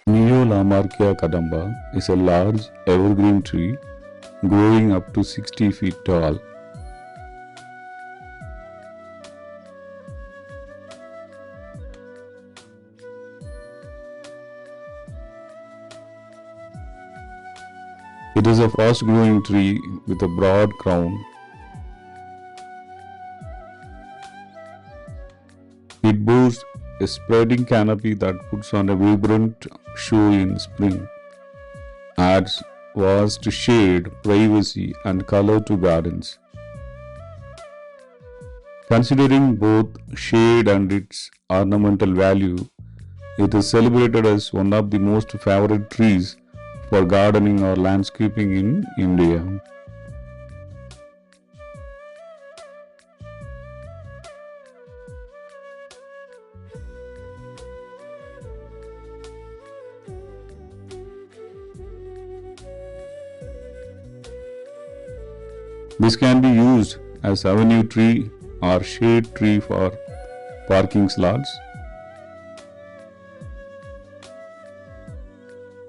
Neolamarckia cadamba is a large evergreen tree growing up to 60 feet tall. It is a fast-growing tree with a broad crown. It boasts a spreading canopy that puts on a vibrant show in spring, adds vast shade, privacy, and color to gardens. Considering both shade and its ornamental value, it is celebrated as one of the most favorite trees for gardening or landscaping in India. This can be used as avenue tree or shade tree for parking slots.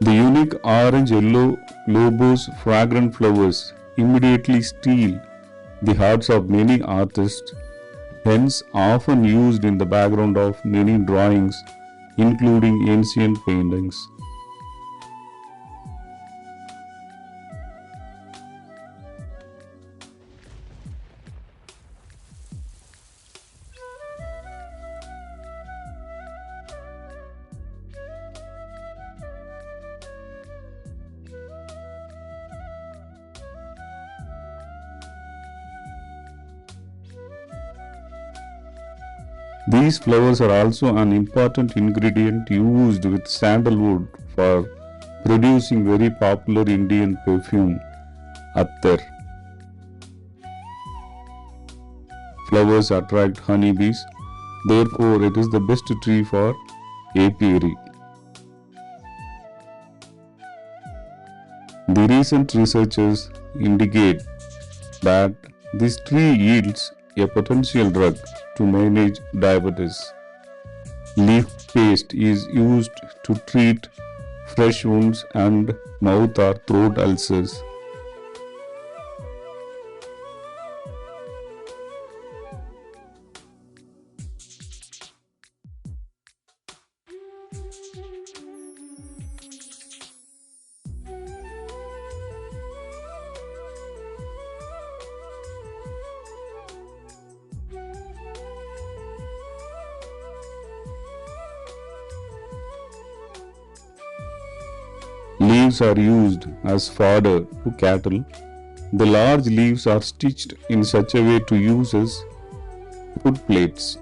The unique orange-yellow globose fragrant flowers immediately steal the hearts of many artists, hence often used in the background of many drawings, including ancient paintings. These flowers are also an important ingredient used with sandalwood for producing very popular Indian perfume, Attar. Flowers attract honeybees, therefore it is the best tree for apiary. The recent researchers indicate that this tree yields a potential drug to manage diabetes. Leaf paste is used to treat fresh wounds and mouth or throat ulcers. Leaves are used as fodder to cattle. The large leaves are stitched in such a way to use as food plates.